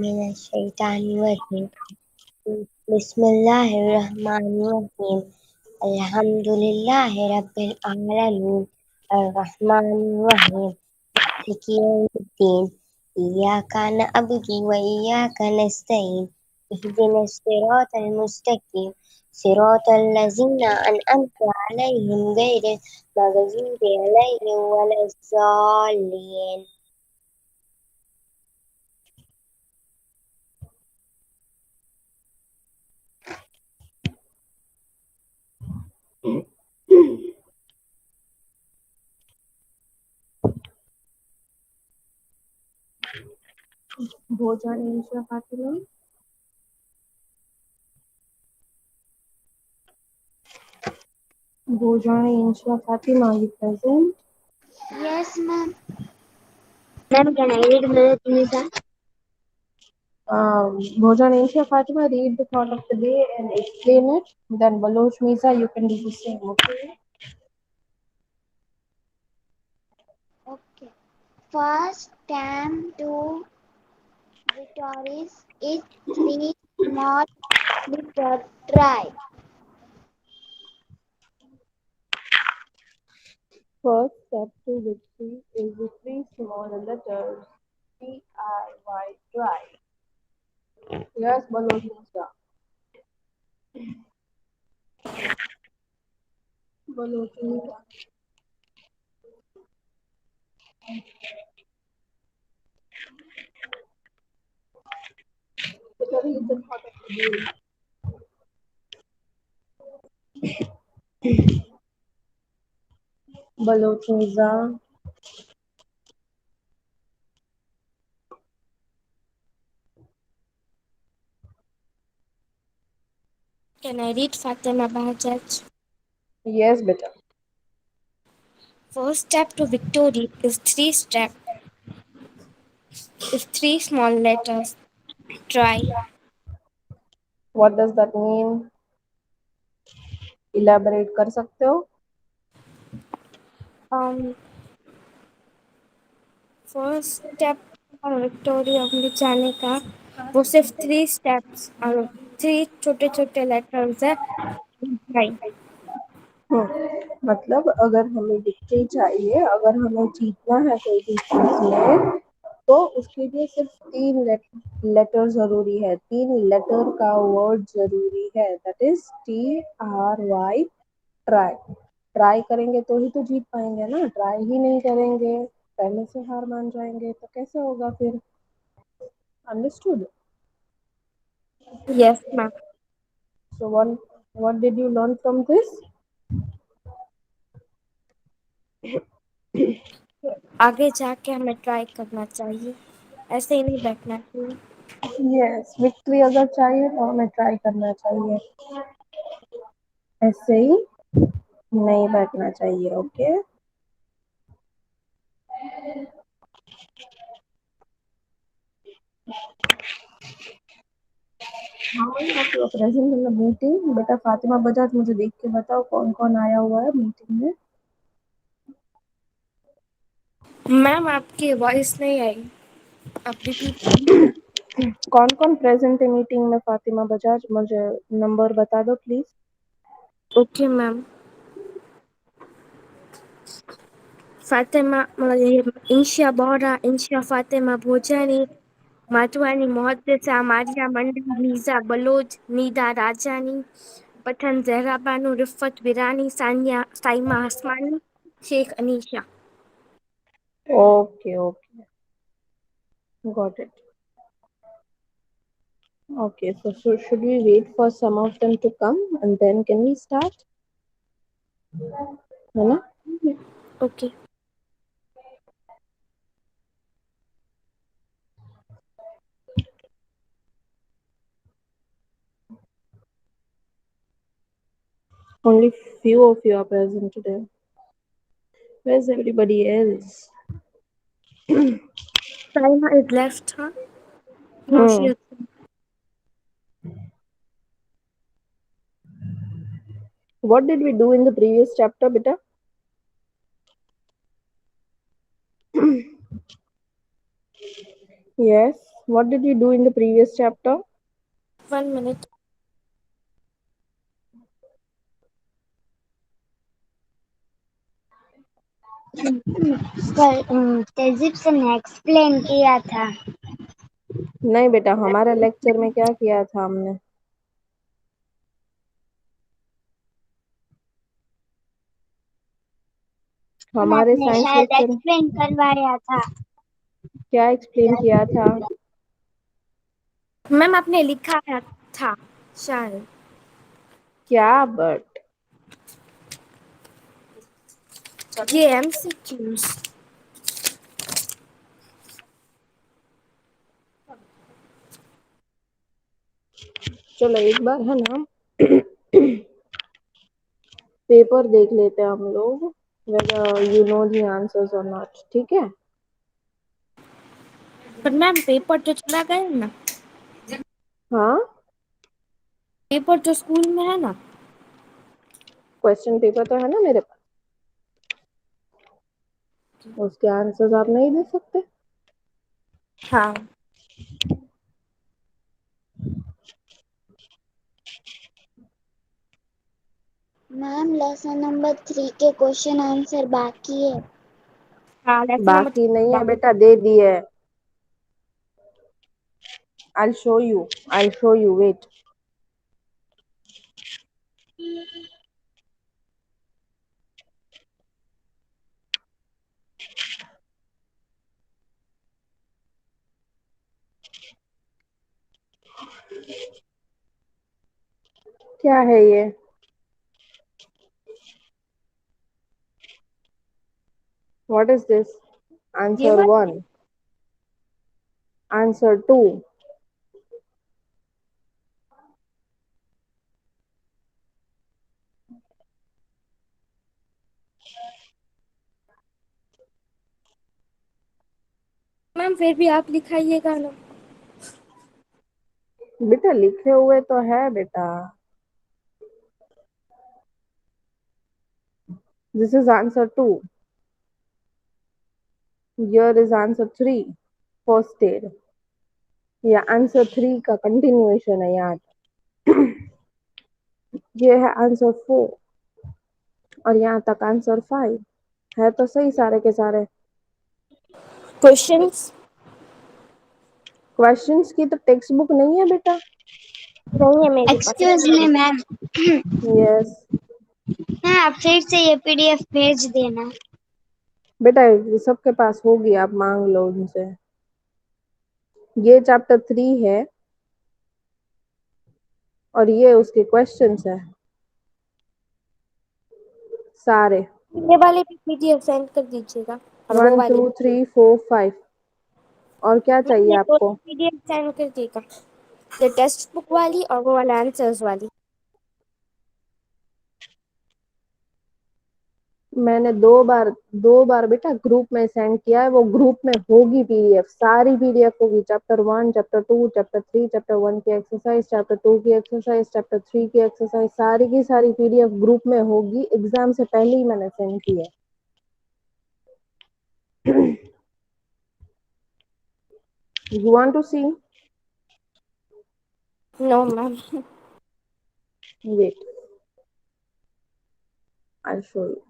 मिनश्शैतानिर्रजीम बिस्मिल्लाहिर्रहमानिर्रहीम अल्हम्दुलिल्लाहि रब्बिल आलमीन अर्रहमानिर्रहीम मालिकि यौमिद्दीन इय्याका नअबुदु व इय्याका नस्तईन इहदिनस सिरातल मुस्तकीम सिरातल लज़ीना अनअमता अलैहिम गैरिल मग़ज़ूबि अलैहिम वलज़्ज़ालिन। Bhojan Insha Fatima. Bhojan Insha Fatima, are you present? Yes, ma'am. Ma'am, can I read Hazrat Nisa? Bhojan Insha Fatima, read the thought of the day and explain it. Then Baloch Misa, you can do the same, okay? Okay. First time to victories is three small little try. First step to victory is the three small letters TRY, try. Yes, Baloch Misa. Baloch Misa. So read the thought of the day. Baloch Misa. Can I read Fatima Bahajaj? Yes, beta. First step to victory is three small letters. Try. What does that mean? Elaborate कर सकते हो? First step victory अपने जाने का वो सिर्फ three steps और three छोटे छोटे लेटर्स है. Try. मतलब अगर हमें विक्ट्री चाहिए, अगर हमें जीतना है कोई भी चीज में, तो उसके लिए सिर्फ तीन लेटर जरूरी है, तीन लेटर का वर्ड जरूरी है, that is TRY, try. Try करेंगे तो ही तो जीत पाएंगे ना, ट्राई ही नहीं करेंगे, पहले से हार मान जाएंगे तो कैसे होगा फिर. Understood? Yes, ma'am. So what did you learn from this? आगे जाके हमें ट्राई करना चाहिए, ऐसे ही नहीं बैठना चाहिए. यस, विक्ट्री अगर चाहिए तो हमें ट्राई करना चाहिए, ऐसे ही नहीं बैठना चाहिए. Okay. Present in the meeting. बेटा फातिमा बजाज, मुझे देख के बताओ कौन कौन आया हुआ है मीटिंग में. मैम आपकी वॉइस नहीं आई, आप रिपीट. कौन कौन प्रेजेंट है मीटिंग में फातिमा बजाज, मुझे नंबर बता दो please. Okay ma'am. Fatima Inshia Bohra, Inshia Fatima Bhojani, Matwani Mohaddisa Maria Mandi, Nija Baloch, Nida Rajani, Pathan Zahra Banu, Rifat Birani, Sania Saima Hasmani, Sheikh Anisha. Okay okay, got it. Okay, so should we wait for some of them to come and then can we start? है ना? Okay. Only few of you are present today. Where's everybody else? Saima is left. हाँ, no she. What did we do in the previous chapter, beta? Yes, What did you do in the previous chapter? 1 minute. तहजीब से ने explain किया था। नहीं बेटा, हमारे lecture में क्या किया था हमने? हमारे आपने साइंस शायद लेक्चर में एक्सप्लेन करवाया था। क्या एक्सप्लेन किया था? मैम आपने लिखा था शायद। क्या? बट ये MCQs। चलो एक बार है ना पेपर देख लेते हैं हम लोग, whether you know the answers or not, ठीक है? पर मैम पेपर तो चला गया ना, हाँ, पेपर तो स्कूल में है ना। क्वेश्चन पेपर तो है ना मेरे पास, उसके आंसर्स आप नहीं दे सकते? हाँ मैम लेसन नंबर 3 के क्वेश्चन आंसर बाकी है। हाँ, लेसन नंबर बाकी नहीं है बेटा, दे दिए। I'll show you, wait. क्या है ये? What is this? ये Answer वाला 1, answer 2. मैम फिर भी आप लिखाइएगा ना। बेटा लिखे हुए तो है बेटा। This is answer 2. Here is answer 3, first aid. ये आंसर 3 का कंटिन्यूएशन है यार। ये है आंसर 4 और यहाँ तक आंसर 5 है, तो सही सारे के सारे। क्वेश्चंस क्वेश्चंस की तो टेक्स्ट बुक नहीं है बेटा। नहीं है मेरे पास। एक्सक्यूज मी मैम, यस आप फिर से ये पीडीएफ भेज देना। बेटा, ये सबके पास होगी, आप मांग लो उनसे। ये चैप्टर 3 है और ये उसके क्वेश्चंस है सारे। ये वाले भी PDF सेंड कर दीजिएगा और वो 1 वाले 2 3 4 5। और क्या चाहिए मैंने आपको? PDF सेंड कर दीजिएगा, ये टेक्स्ट बुक वाली और वो वाला आंसर्स वाली। मैंने दो बार बेटा ग्रुप में सेंड किया है, वो ग्रुप में होगी पीडीएफ, सारी पीडीएफ होगी। चैप्टर 1, चैप्टर 2, चैप्टर 3, चैप्टर 1 की एक्सरसाइज, चैप्टर 2 की एक्सरसाइज, चैप्टर 3 की एक्सरसाइज, सारी की सारी पीडीएफ ग्रुप में होगी। एग्जाम से पहले ही मैंने सेंड की है। You want to see? No ma'am. Wait, I'll show you.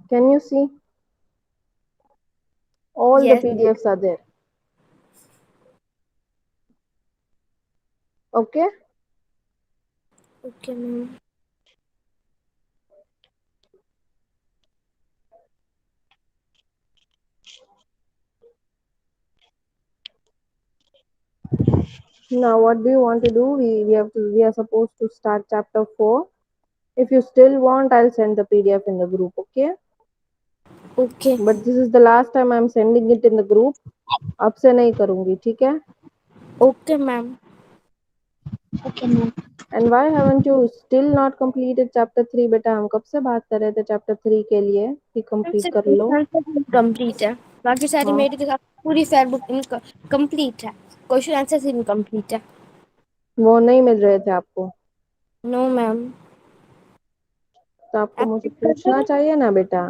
Can you see? All the yes PDFs are there. Okay? Okay, ma'am. Now, what do you want to do? We are supposed to start chapter 4. If you still want, I'll send the PDF in the group, okay? Okay. But this is the last time I'm sending it in the group. अब से नहीं करूंगी, ठीक है? Okay, ma'am. Okay, ma'am. And why haven't you still not completed chapter 3? बेटा हम कब से बात कर रहे थे chapter 3 के लिए कि complete कर लो. कंप्लीट है, बाकी सारी हाँ, मेरी किताब पूरी फेयर बुक कंप्लीट है, क्वेश्चन आंसर इनकम्प्लीट है. वो नहीं मिल रहे थे आपको, नो मैम. तो आपको मुझे पूछना चाहिए ना बेटा.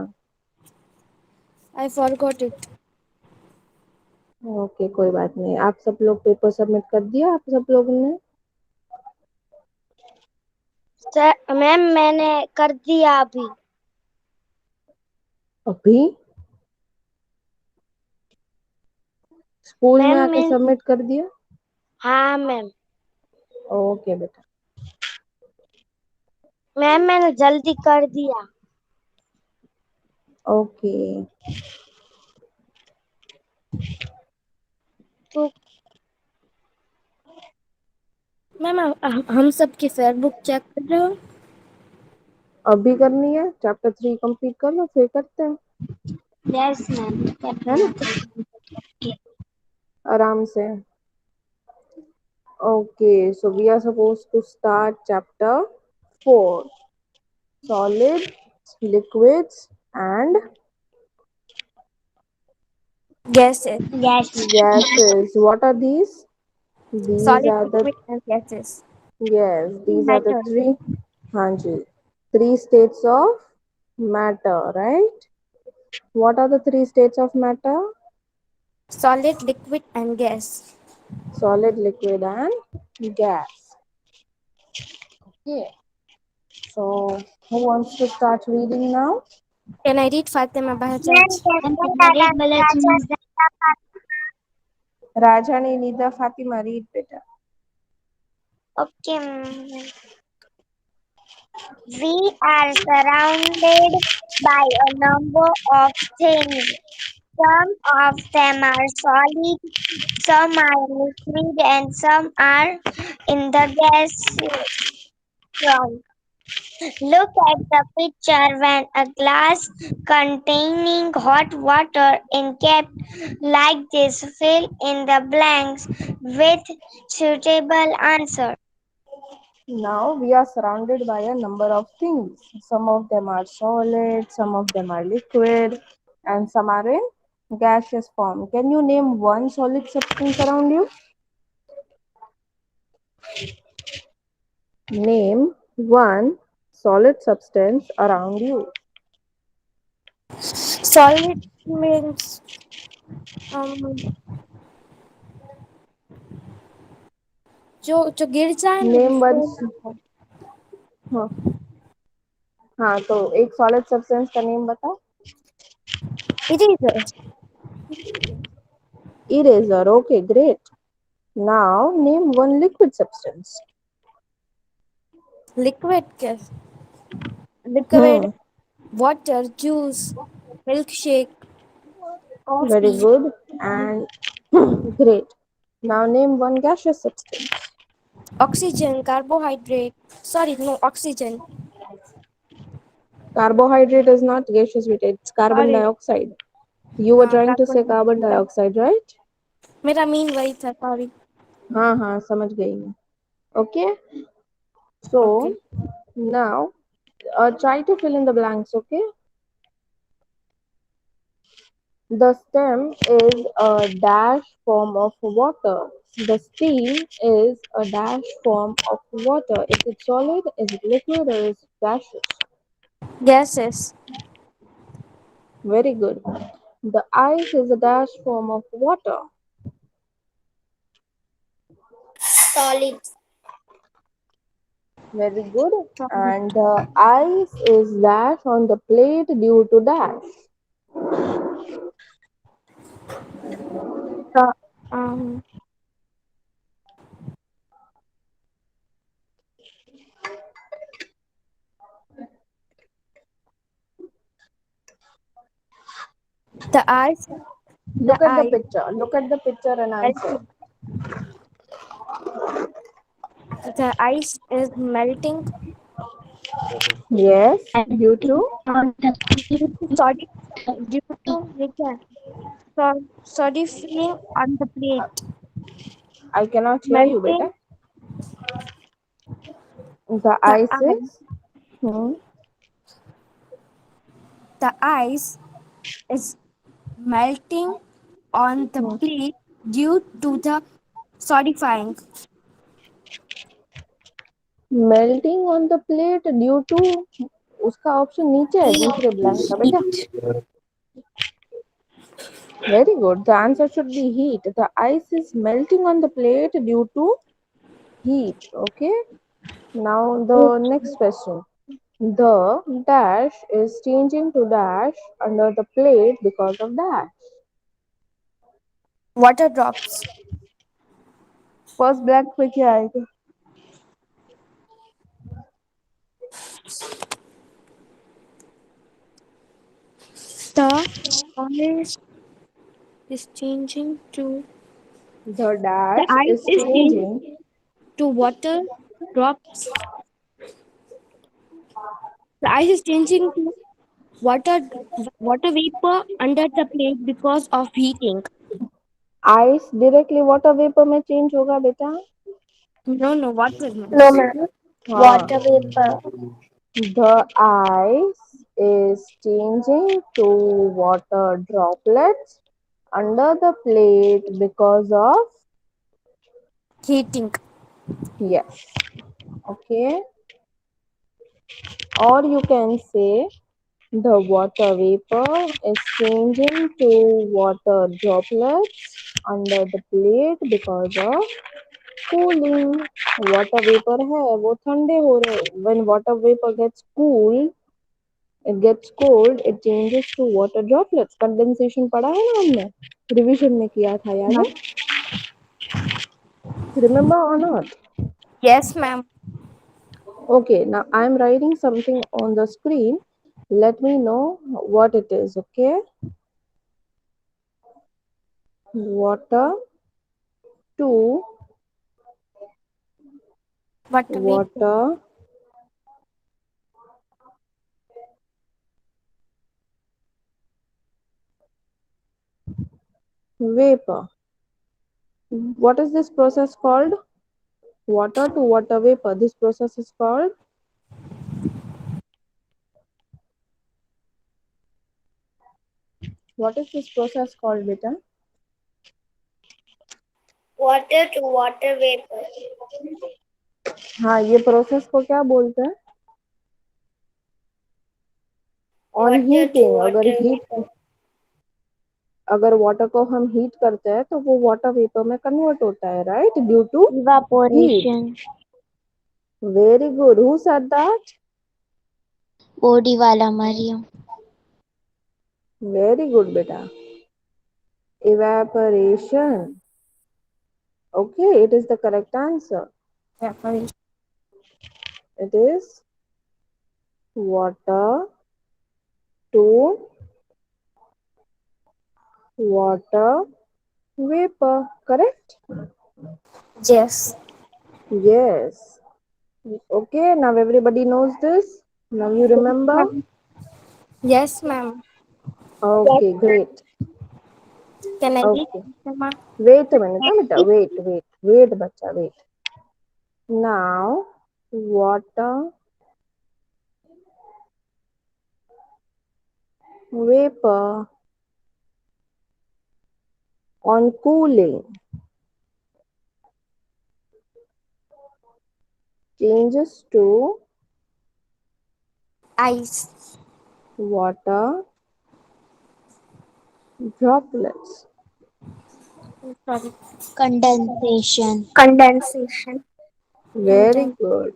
I forgot it. ओके, कोई बात नहीं. आप सब लोग पेपर सबमिट कर दिया आप सब लोगों ने? सर मैम मैंने कर दिया अभी. अभी स्कूल में मैम आके मैं सबमिट कर दिया? हाँ मैम. ओके बेटा. मैम मैंने जल्दी कर दिया. ओके. तो मैम हम सब की फेयर बुक चेक कर रहे हो? अभी करनी है, चैप्टर 3 कंप्लीट कर लो फिर करते हैं, यस मैम है ना? आराम से. Okay, so we are supposed to start chapter 4. Solids, liquids, and gases. Yes. gases. What are these? These solid, are the, liquid and gases. yes, these are the matter. three, Hanji, three states of matter, right? What are the three states of matter? Solid, liquid and gas. Solid, liquid, and gas. Okay, so who wants to start reading now? Can I read Fatima ma'am Bahjat? कैसे Baloch Rajani, Nida, Fatima, read better. Okay. We are surrounded by a number of things. Some of them are solid, some are liquid, and some are in the gas form. Look at the picture. When a glass containing hot water is kept like this, fill in the blanks with suitable answers. Now we are surrounded by a number of things. Some of them are solid, some of them are liquid, and some are in gaseous form. Can you name one solid substance around you? Name one solid substance around you. Solid means जो गिर जाए ना Name one. उसको. हाँ, हाँ, तो एक solid substance का नेम बताओ. Eraser. Eraser. Okay, great. Now name one liquid substance. Liquid क्या? Liquid Hmm. Water, juice, milk shake, Very coffee. good. And great. Now name one gaseous substance. Oxygen, carbohydrate, sorry no oxygen. Carbohydrate is not gaseous with it's carbon अरे dioxide. You were हाँ, trying to say carbon. carbon dioxide, right? मेरा mean वही था, sorry. हाँ हाँ समझ गई मैं. Okay. So okay. now try to fill in the blanks. Okay. The stem is a dash form of water. The steam is a dash form of water. Is it solid? Is it liquid? Or is it gaseous? Gases. Very good. The ice is a dash form of water. Solid. Very good. And the ice is dash on the plate due to dash. The ice, the Look at the ice picture. Look at the picture and answer. melting. The ice is melting Yes, due to. due to solid, due to weaken, solidifying on the plate. I cannot hear you, Melting beta. The the ice ice, is. Hmm. the ice is melting on the Hmm. plate due to the solidifying. Melting on the plate due to, उसका option नीचे है दूसरे blank का बेटा. Very good. The answer should be heat. The ice is melting on the plate due to heat. Okay. Now the next question. The dash is changing to dash under the plate because of dash. Water drops. First blank में क्या आएगा? The ice is changing to The the dash ice is is changing changing. to water drops. The ice is changing to water water vapor under the plate because of heating. Ice directly water vapour में change होगा बेटा. No, no, water. No, ma'am. हाँ. Water vapor. The ice is changing to water droplets under the plate because of. Heating. Yes. Okay. Or you can say the water vapor is changing to water droplets under the plate because of cooling. Water vapor है वो ठंडे हो रहे. When water vapor gets cool, it gets cold, it changes to water droplets. Condensation पढ़ा है ना हमने, revision में किया था, याद है? Remember or not? Yes, ma'am. Okay, now I'm writing something on the screen. Let me know what it is. Okay, water to Water vapor. water vapor. What is this process called? Water to water vapor. This process is called. What is this process called, beta? Water to water vapor. हाँ, ये process को क्या बोलते हैं? On Water to heating. water vapor. अगर water को हम heat करते हैं तो वो वाटर वेपर में कन्वर्ट होता है, right, due to heat. Evaporation. Very good. Who said that? Body वाला मरियम. वेरी गुड बेटा. Evaporation. Okay, it is the correct answer. Evaporation. It is water to water vapor. Correct? Yes. Yes. Okay, now everybody knows this. Now you remember? Yes, ma'am. Okay, great. Can I read, Okay. Mama? Wait a minute, beta. Wait, bacha, wait. Now, water vapor on cooling changes to Ice. water droplets. Sorry. Condensation. Condensation. Very Conden- good.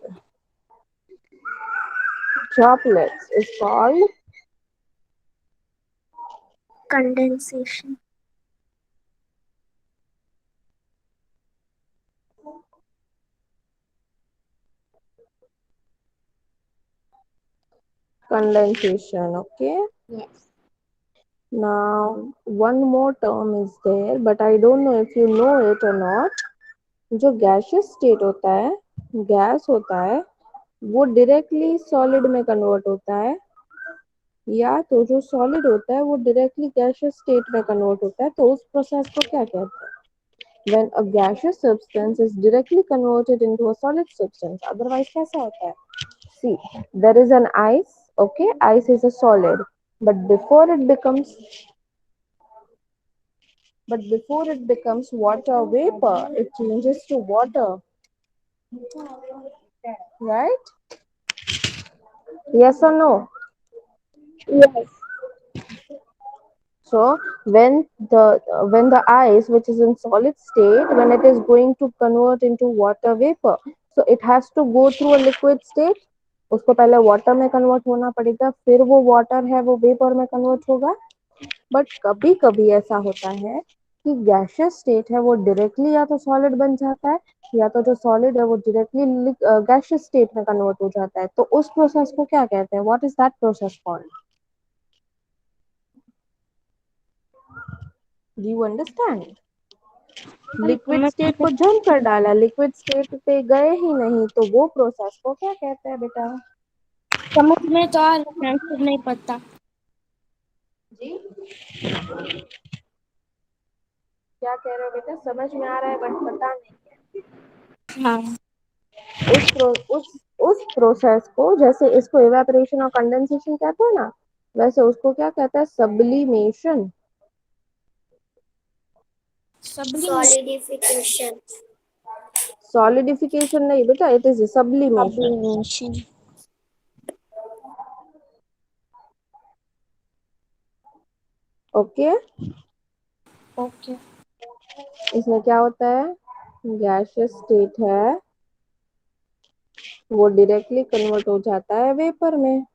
Droplets is called Condensation. condensation. Okay. Yes. Now, one more term is there, but I don't know if you know it or not. जो gaseous state होता है, gas होता है, वो directly solid में convert होता है, या तो जो सॉलिड होता है वो डायरेक्टली गैसियस स्टेट में कन्वर्ट होता है, तो उस प्रोसेस को क्या कहते हैं? When a gaseous substance is directly converted into a solid substance, otherwise कैसा होता है? See, there is an ice, okay? Ice is a solid, but before it becomes water vapor, it changes to water, right? Yes or no? Yes. So when the ice, which is in solid state, when it is going to convert into water vapor, so it has to go through a liquid state. उसको पहले water में convert होना पड़ेगा, फिर वो water है वो vapour में कन्वर्ट होगा. बट कभी कभी ऐसा होता है कि गैसियस स्टेट है वो डायरेक्टली या तो सॉलिड बन जाता है, या तो जो सॉलिड है वो डायरेक्टली गैसियस स्टेट में कन्वर्ट हो जाता है. तो उस प्रोसेस को क्या कहते हैं? What is that process called? Do you understand? Liquid state को जम कर डाला, लिक्विड स्टेट पे गए ही नहीं, तो वो प्रोसेस को क्या कहते हैं बेटा? समझ में तो आ रहा है, आंसर नहीं पता. जी क्या कह रहे हो बेटा? समझ में आ रहा है बट पता नहीं. हाँ. उस प्रोसेस को, जैसे इसको इवेपोरेशन और कंडेंसेशन कहते हैं ना, वैसे उसको क्या कहता है? सब्लिमेशन. सॉलिडिफिकेशन. सॉलिडिफिकेशन नहीं बेटा, it is sublimation. Sublimation. Okay. Okay. इसमें क्या होता है? गैसियस स्टेट है वो डायरेक्टली कन्वर्ट हो जाता है वेपर में.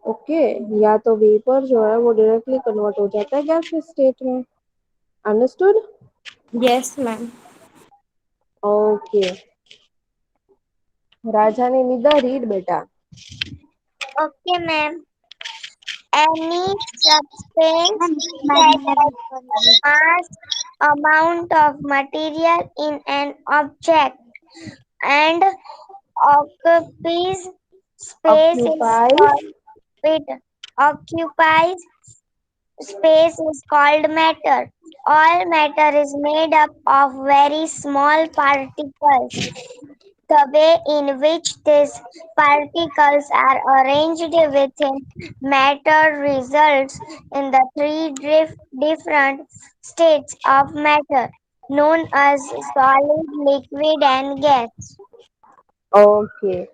ओके. या तो वेपर जो है वो डायरेक्टली कन्वर्ट हो जाता है गैसियस स्टेट में. अंडरस्टूड? Yes ma'am. ओके. राजधानी निदा, रीड बेटा. Okay, ma'am. Any substance that has mass amount of material in an object and occupies space is Occupies. called it occupies space is called matter. All matter is made up of very small particles. The way in which these particles are arranged within matter results in the three different states of matter, known as solid, liquid, and gas. Okay.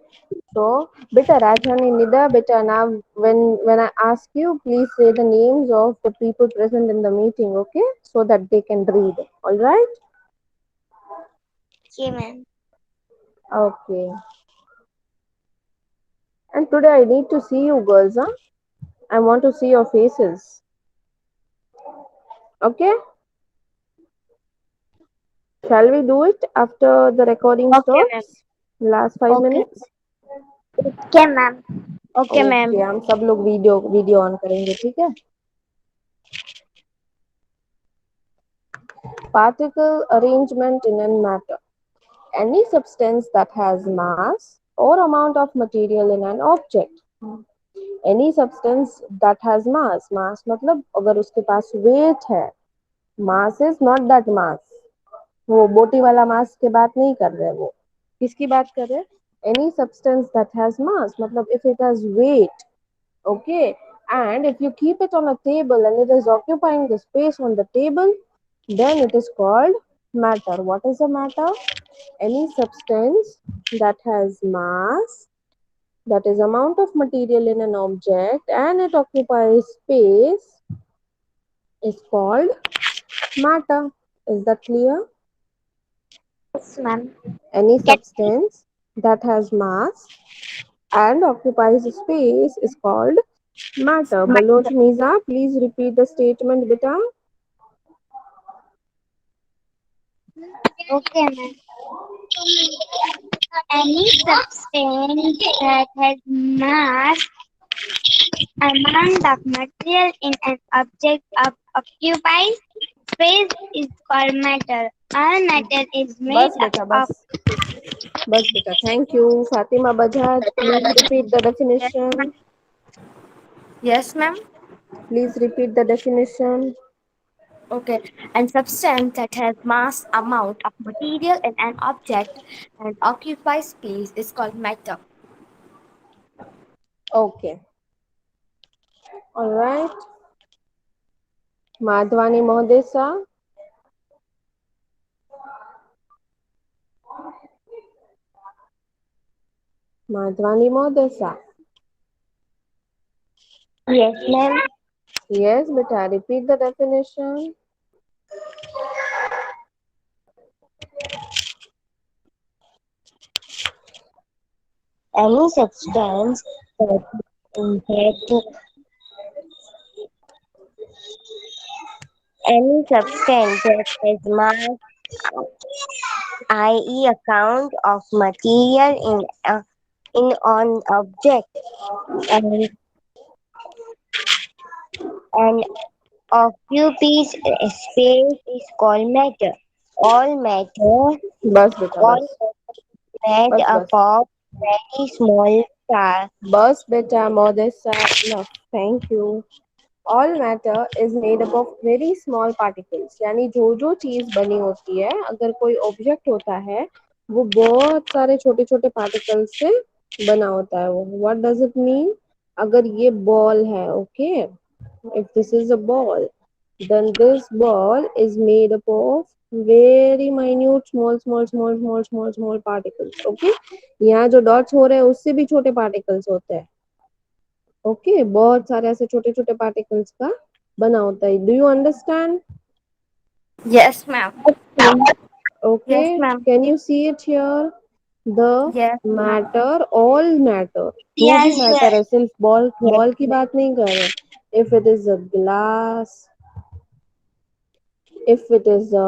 So, beta Rajhani Nida, beta now when I ask you, please say the names of the people present in the meeting, okay? So that they can read. All right? Okay, ma'am. Okay. And today I need to see you girls, huh? I want to see your faces. Okay? Shall we do it after the recording Okay, ma'am. stops? Last 5 minutes? Okay, ma'am. Okay ma'am. Okay, हम सब लोग video on करेंगे, ठीक है? Particle arrangement in a matter. Any substance that has mass or amount of material in an object. Any substance that has mass मतलब अगर उसके पास weight है. Mass is not that mass. वो बोटी वाला मास की बात नहीं कर रहे. वो किसकी बात कर रहे? Any substance that has mass मतलब if it has weight, okay, and if you keep it on a table and it is occupying the space on the table, then it is called matter. What is a matter? Any substance that has mass, that is amount of material in an object, and it occupies space, is called matter. Is that clear? Yes, ma'am. Any Can substance that has mass and occupies space is called matter. Baloch Miza, please repeat the statement, beta. Okay, ma'am. Any substance that has mass Amount of material in an object occupies space is called matter. All matter is made बस बेटा of. बस बेटा, thank you. Fatima Bajaj, please repeat the Yes, ma'am. Definition. Yes, ma'am. Please repeat the definition. Okay. And substance that has mass amount of material in an object and occupies space is called matter. Okay, alright. Madhwani महोदय सा, माधवानी महोदय सा। Yes, ma'am. Yes बेटा, repeat the definition. Any substance that any substance that has mass, i.e., a count of material in an object and and occupies space is called matter. All matter, बस बेटा all बस, made बस up बस, of very small parts. बस बेटा महोदय सा, enough, thank you. All matter is made up of very small particles, यानी जो जो चीज बनी होती है, अगर कोई ऑब्जेक्ट होता है, वो बहुत सारे छोटे छोटे पार्टिकल्स से बना होता है। वो व्हाट डज इट मीन? अगर ये बॉल है, okay, if this is a ball, then this ball is made up of very minute small particles, okay। यहाँ जो डॉट्स हो रहे हैं उससे भी छोटे पार्टिकल्स होते हैं, ओके, बहुत सारे ऐसे छोटे छोटे पार्टिकल्स का बना होता है। Do you understand? Yes, ma'am. Okay, Yes, ma'am. Can you see it here? The Yes, ma'am. Matter, all matter, जो भी Yes, मैटर है, सिर्फ बॉल yes, बॉल की बात नहीं कर रहे। If it is a glass, if it is a,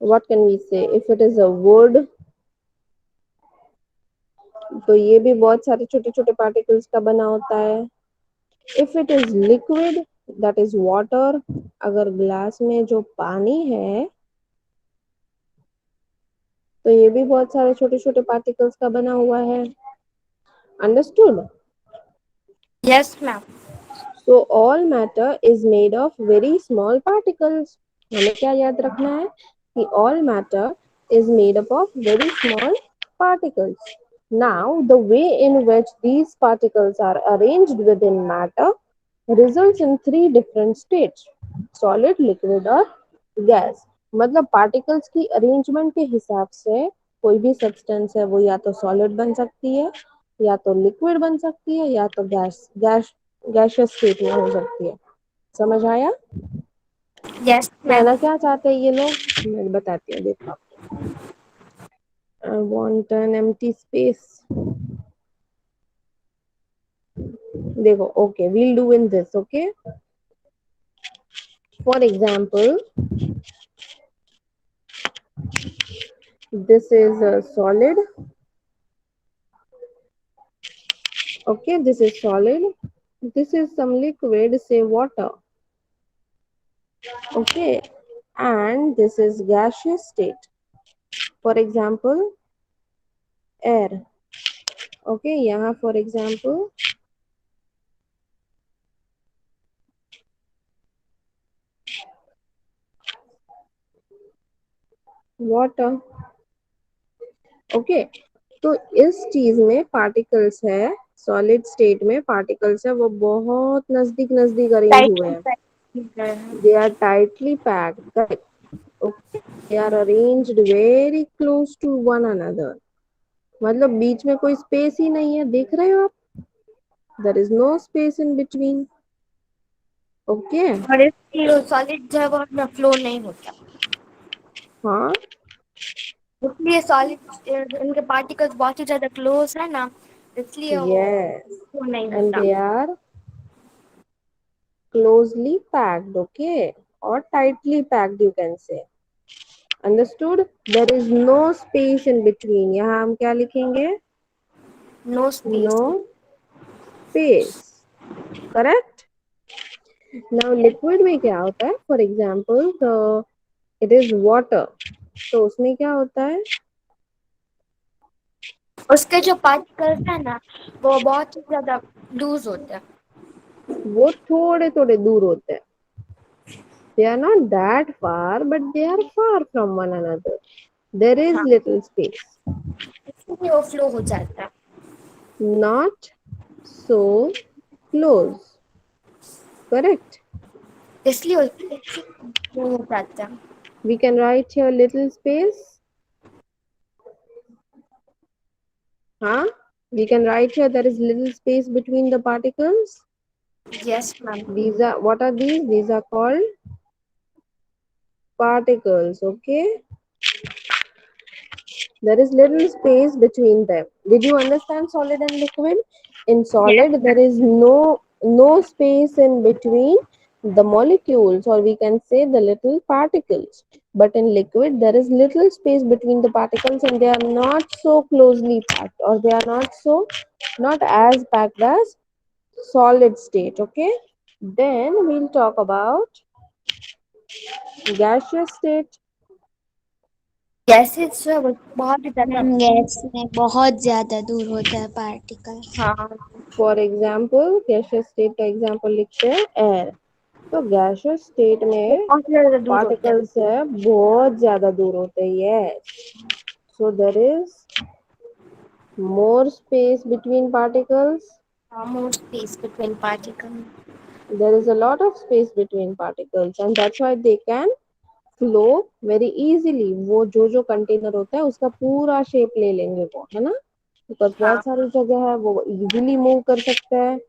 what can we say, if it is a wood, तो ये भी बहुत सारे छोटे छोटे पार्टिकल्स का बना होता है। If it is liquid, that is water, अगर ग्लास में जो पानी है, तो ये भी बहुत सारे छोटे छोटे पार्टिकल्स का बना हुआ है। Understood? Yes, ma'am. So all matter is made of very small particles. हमें क्या याद रखना है कि all matter is made up of very small particles. Now, the way in which these particles are arranged within matter results in three different states: solid, liquid और gas। मतलब particles की arrangement के हिसाब से कोई भी सब्सटेंस है वो या तो सॉलिड बन सकती है, या तो लिक्विड बन सकती है, या तो गैशियस स्टेट में हो सकती है। समझ आया? Yes, ma'am. कहना क्या चाहते हैं ये लोग, मैं बताती हूँ, देखो। I want an empty space. देखो, okay, we'll do in this, okay। For example, this is a solid, okay, this is solid, this is some liquid, say water, okay, and this is gaseous state, for example air, okay। यहाँ for example water, okay. तो इस चीज में particles है, solid state में particles है, वो बहुत नजदीक नजदीक अरेंज Right. हुए हैं। They are tightly packed, correct, okay. They are arranged very close to one another, मतलब बीच में कोई स्पेस ही नहीं है, देख रहे हो आप? There is no space in between, okay. और इसलिए सॉलिड जो है वो अपना फ्लो नहीं होता, हाँ, इसलिए सॉलिड इनके पार्टिकल्स बहुत ही ज्यादा क्लोज है ना, इसलिए वो यस, फ्लो नहीं एंड होता। They are closely packed, okay, or tightly packed, you can say। Understood? There is no space in between. यहाँ हम क्या लिखेंगे? No no space. space. Correct? Now liquid में क्या होता है? For example, it is water. तो उसमें क्या होता है? उसके जो पार्टिकल्स है ना वो बहुत ही ज्यादा लूज होते हैं. वो थोड़े थोड़े दूर होते हैं. They are not that far, but they are far from one another. There is हाँ, little space. इसलिए वो फ्लो हो जाता है. Not so close. Correct? इसलिए फ्लो हो जाता है. We can write here little space. Huh? We can write here there is little space between the particles. Yes, ma'am. These are, what are these? These are called particles. Okay. There is little space between them. Did you understand solid and liquid? In Yes, solid, there ma'am. is no space in between the molecules, or we can say the little particles. But in liquid, there is little space between the particles, and they are not so closely packed, or they are not as packed as solid state. Okay. Then we'll talk about gaseous state. Gases जो है वो बहुत ही ज्यादा. Gas में बहुत ज्यादा दूर होता है पार्टिकल. हाँ. For example, gaseous state का example लिखते हैं air. तो gaseous state में बहुत ही ज्यादा दूर होता है. particles है बहुत ज्यादा दूर होते हैं. Yes. So there is more space between particles. More space between particles. There is a lot of space between particles, and that's why they can flow very easily. वो जो कंटेनर होता है उसका पूरा शेप ले लेंगे वो, है ना? Because हाँ. बहुत सारी जगह है वो easily move कर सकते हैं.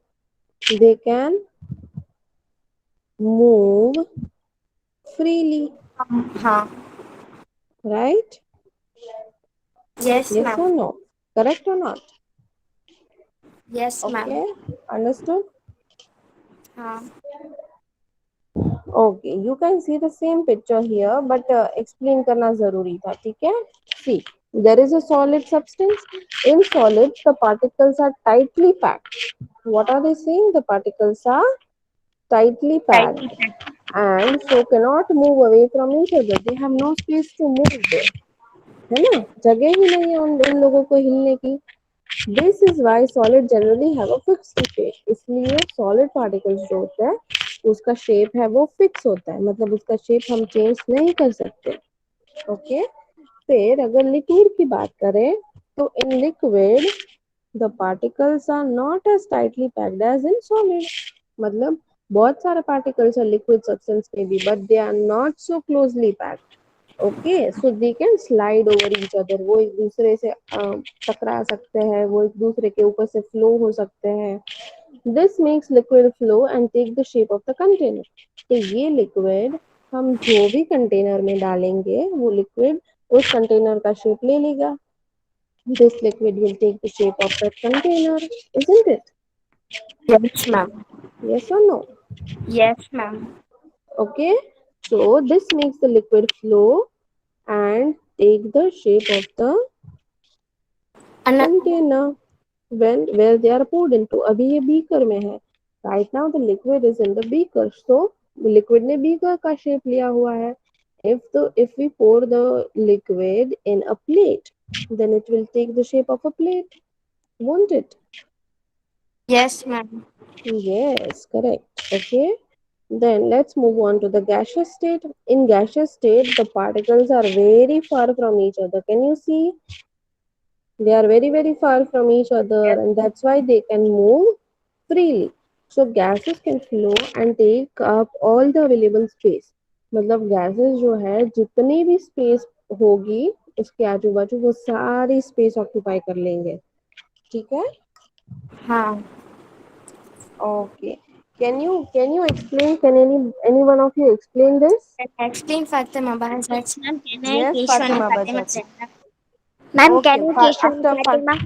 They can move freely, हाँ. right? Yes, Yes ma'am. or no? Correct or not? Yes, ma'am. Okay, understood? हाँ. Okay, you can see the same picture here, but explain करना जरूरी था, ठीक है? See, there is a solid substance. In solids, the particles are tightly packed. What are they saying? The particles are tightly packed and so cannot move away from each other. They have no space to move there. है ना? जगह ही नहीं है उन लोगों को हिलने की. This is why solid generally have a fixed shape. इसलिए solid particles जो होता है उसका shape है वो fix होता है, मतलब उसका shape हम change नहीं कर सकते. Okay? फिर अगर liquid की बात करें तो in liquid the particles are not as tightly packed as in solid. मतलब बहुत सारे particles है liquid substance में भी, but they are not so closely packed. Okay, so they can slide over each other. वो एक दूसरे से टकरा सकते हैं, वो एक दूसरे के ऊपर से फ्लो हो सकते हैं. This makes liquid flow and take the shape of the container. तो ये लिक्विड हम जो भी कंटेनर में डालेंगे वो लिक्विड उस कंटेनर का शेप ले लेगा. This liquid will take the shape of that container, isn't it? Yes, ma'am. Yes और no? Yes, ma'am. Okay, so this makes the liquid flow and take the shape of the And container when where they are poured into. अभी ये beaker में है. Right now the liquid is in the beaker, so liquid ने beaker का shape लिया हुआ है. If we pour the liquid in a plate, then it will take the shape of a plate, won't it? yes, ma'am. Yes, correct. Okay. Then let's move on to the gaseous state. In gaseous state, the particles are very far from each other. Can you see? They are very, very far from each other, Yes. and that's why they can move freely. So gases can flow and take up all the available space. मतलब gases जो है जितनी भी space होगी उसके आजू बाजू वो सारी space occupy कर लेंगे. ठीक है? हाँ. Okay. Can you explain? Can any one of you explain this? Can I explain Fatima Bahar? Yes, ma'am. Can I Yes, Keshwani Fatima Fatima Bajaj. Zehra? Ma'am, Okay, can you Keshwani Fatima?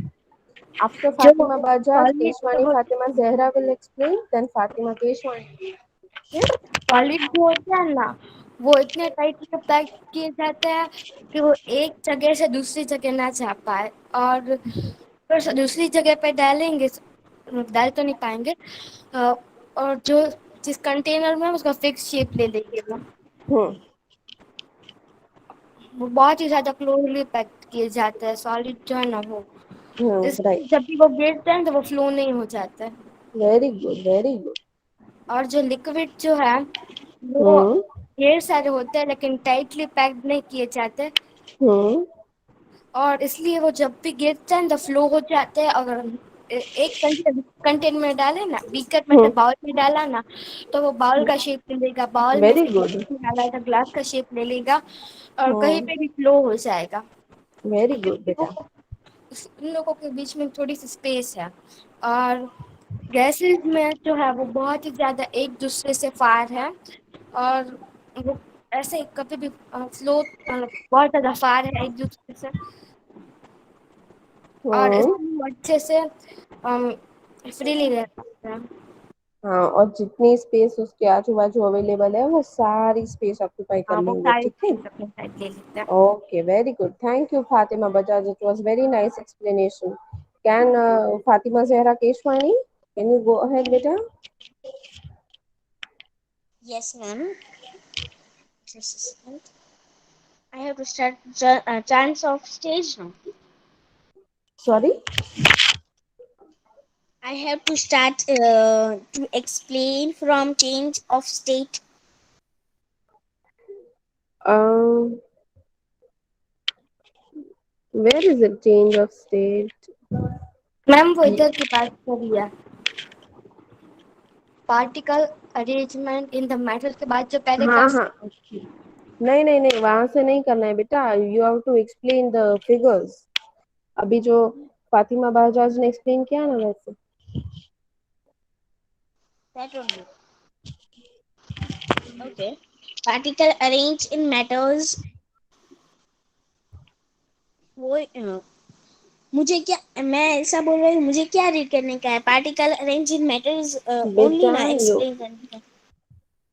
after जो Fatima Bajaj, solid Keshwani Fatima Zehra will explain, then Fatima Keshwani. Okay? Solid जो होता है ना वो इतने tight से pack किए जाते हैं कि वो एक जगह से दूसरी जगह ना जा पाए और फिर दूसरी जगह पे डालेंगे डाल तो नहीं पाएंगे। अ, और जो जिस कंटेनर में है, उसका फिक्स शेप ले लेंगे हम्म वो बहुत ही ज्यादा क्लोजली पैक किए जाते हैं, सॉलिड जो है ना वो, इसलिए राइट। जब भी वो गिरते हैं तो वो फ्लो नहीं हो जाता है। Very good, very good. और जो लिक्विड जो है वो हम्म ढेर सारे होते हैं लेकिन टाइटली पैक्ड नहीं किए जाते, हम्म और इसलिए वो जब भी गिरते हैं तो फ्लो हो जाते हैं। अगर एक कंटेनर में डाले ना, बीकर मतलब हम्म बाउल में डाला ना, तो वो बाउल का शेप ले लेगा, बाउल में वेरी से गुड। ग्लास में डाला है तो ग्लास का शेप ले लेगा, और कहीं हम्म पे भी फ्लो हो जाएगा, वेरी गुड क्योंकि बेटा। वो इन लोगों के बीच में थोड़ी सी स्पेस है। और गैसेस में जो है वो बहुत ही ज्यादा एक दूसरे से फार है, और वो ऐसे कभी भी फ्लो बहुत ज्यादा फार है एक दूसरे से, और हम्म इसमें वो अच्छे से फ्रीली रह सकते हैं। हाँ, और जितनी स्पेस उसके आजू बाजू अवेलेबल है वो सारी स्पेस ऑक्यूपाई कर हाँ, वो लेंगे, सारी ठीक है। चीज अपने साइड ले लेते हैं। Okay, very good. Thank you, Fatima Bajaj. It was very nice explanation. Can Fatima Zehra Keshwani, can you go ahead, beta? Yes, ma'am. Just a second. I have to start chance of stage now. Sorry. I have to start to explain from change of state. Um, where is it? Change of state. Ma'am वो इधर की बात कर रही है, particle arrangement in the matter के बाद जो हाँ पैराग्राफ। हाँ, नहीं नहीं नहीं, वहां से नहीं करना है बेटा। You have to explain the figures. अभी जो फातिमा बजाज ने एक्सप्लेन किया ना वैसे। That only. Okay. Particle arranged in matters. वो मुझे क्या, मैं ऐसा बोल रही हूँ, मुझे क्या रीड करने का है? पार्टिकल अरेंज इन मैटर्स ओनली बेटा ना यो, एक्सप्लेन करने का?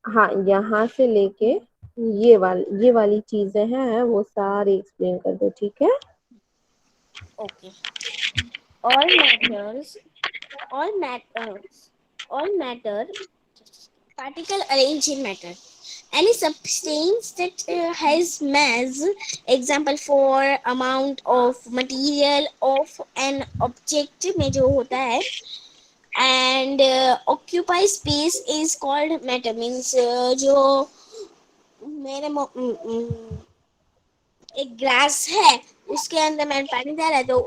हाँ, यहाँ से लेके ये वाली चीजें हैं वो सारी एक्सप्लेन कर दो, ठीक है। Okay. All matters, all matters, all matter, particle arranged in matter. Any substance that has mass, example for amount of material of an object में जो होता है, and occupy space is called matter. Means जो मेरे एक glass है, उसके अंदर मैंने पानी डाला है, तो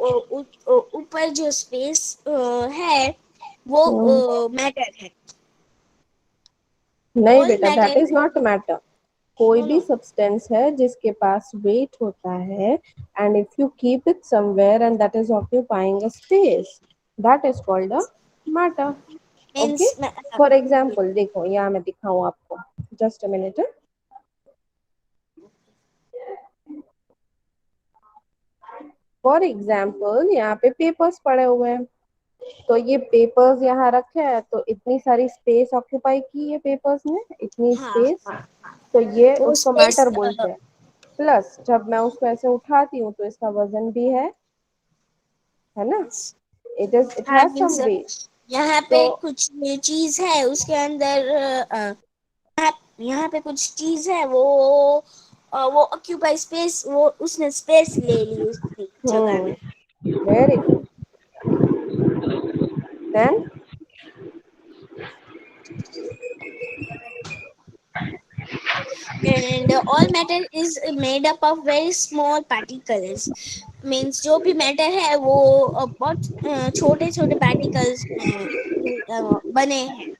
ऊपर जो स्पेस है हम्म वो मैटर है। नहीं ऑल बेटा, that matter, is not matter. कोई नो भी नो, सब्सटेंस है जिसके पास वेट होता है, and if you keep it somewhere and that is occupying a space, that is called a matter. Okay. Means for example देखो, यहाँ मैं दिखाऊं आपको, just a minute. For example यहाँ पे पेपर्स पड़े हुए हैं, तो ये पेपर्स यहाँ रखे हैं, तो इतनी सारी स्पेस ऑक्यूपाई की है पेपर्स ने, इतनी हाँ स्पेस, हाँ, तो ये वो उसको स्पेस, मैटर बोलते हैं। प्लस जब मैं उसको ऐसे उठाती हूँ तो इसका वजन भी है ना, इट हाँ हैज सम मीन्स वेट। यहाँ तो पे कुछ चीज है उसके अंदर, यहाँ पे कुछ चीज है, वो ऑक्यूपाई स्पेस, वो उसने स्पेस ले ली उसकी जगह में। Very good. Then And all matter is made up of very small particles. Means जो भी मैटर है वो बहुत छोटे छोटे पार्टिकल्स बने हैं,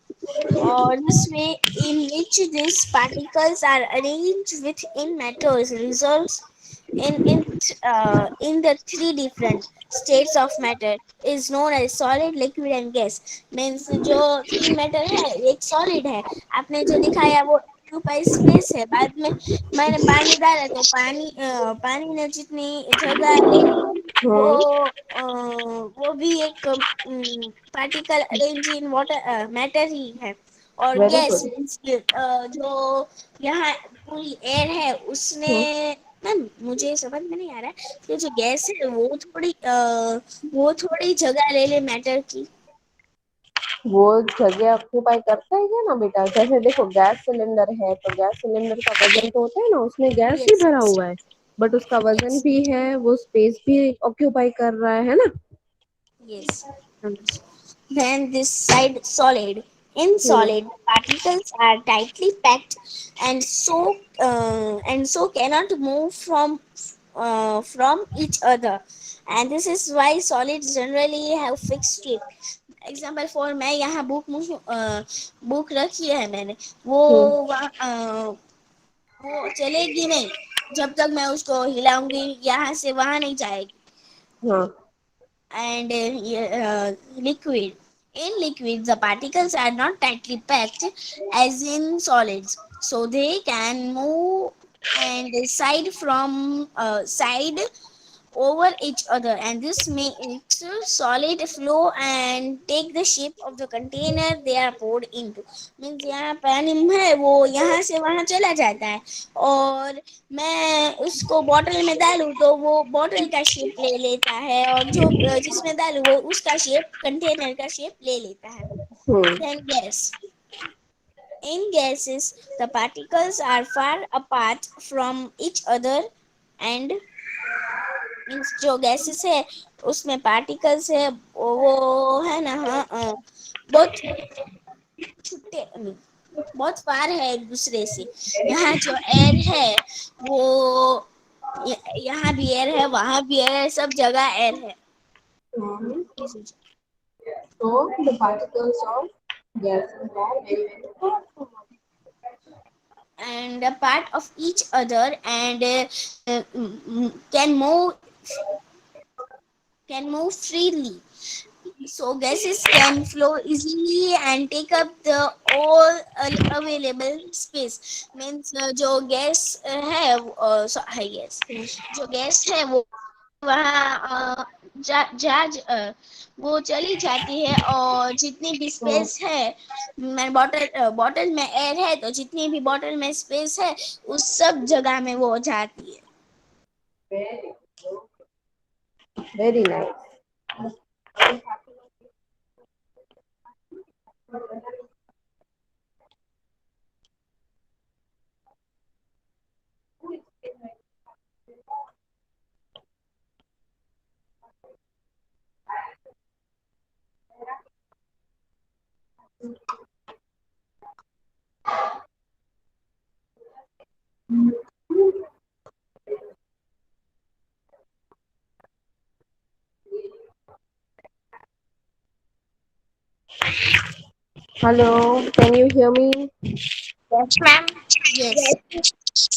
or this way in which these particles are arranged within matters results in the three different states of matter is known as solid, liquid and gas. Means जो तीन मैटर है, एक सॉलिड है, आपने जो दिखाया वो ऑक्यूपाई स्पेस है, बाद में मैंने पानी डाला तो पानी ने जितनी जगह ले ली, वो हम्म वो भी एक particle arrange in water matter ही है। और वेरी गैस गुड। मीन्स जो यहाँ पूरी एयर है उसने, मैम मुझे समझ में नहीं आ रहा है कि जो गैस है वो थोड़ी जगह ले ले मैटर की। वो जगह ऑक्यूपाई करता है क्या ना बेटा? जैसे देखो गैस सिलेंडर है तो गैस सिलेंडर का वजन तो होता है ना, उसमें गैस ही Yes, भरा yes, हुआ है, बट उसका वजन yes, भी है, वो स्पेस भी ऑक्यूपाई कर रहा है ना? yes. Then this side solid. In hmm solid, particles are tightly packed and so cannot move from each other. And this is why solids generally have fixed shape. Example for मैं यहाँ book रखी है मैंने, वो हम्म वो चलेगी नहीं जब तक मैं उसको हिलाऊंगी, यहाँ से वहां नहीं जाएगी. हाँ And liquid. In liquids, the particles are not tightly packed as in solids, so they can move and side over each other, and this makes solid flow and take the shape of the container they are poured into. Means यहाँ पानी है वो यहाँ से वहाँ चला जाता है, और मैं उसको बॉटल में डालूं तो वो बॉटल का शेप ले लेता है, और जो जिसमें डालूं वो उसका शेप कंटेनर का शेप ले लेता है. हम्म Then gas. In gases, the particles are far apart from each other, and means जो गैसेस है उसमें पार्टिकल्स है वो है ना, हाँ बहुत छुट्टे बहुत फार है एक दूसरे से. यहाँ जो एयर है वो यहाँ भी एयर है, वहां भी एयर है, सब जगह एयर है. So the particles of gases are very far from And a part of each other, and can move freely. So gases can flow easily and take up the all available space. Means जो gas है yes, जो gas है वो वहाँ वो चली जाती है, और जितनी भी so स्पेस है, मैं बॉटल में एयर है तो जितनी भी बॉटल में स्पेस है उस सब जगह में वो जाती है. very nice. Hello, can you hear me? Yes, ma'am. Yes.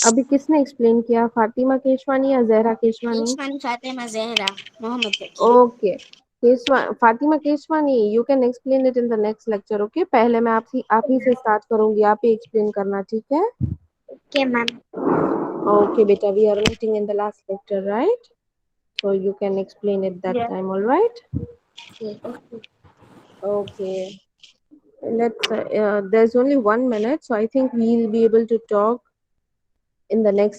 अभी किसने एक्सप्लेन किया, फातिमा केशवानी या Zahra Keshwani? Keshwani Fatima Zahra Mohammad Taqi. Okay, Fatima Keshwani, you can explain it in the next lecture. Okay, पहले मैं आप ही से स्टार्ट करूंगी, आप ही एक्सप्लेन करना, ठीक है? Okay, ma'am. ओके बेटा, we are meeting in the last lecture, right? So you can explain it that Yes. time, all right? Okay. Okay. There's only 1 minute, so I think we'll be able to talk in the next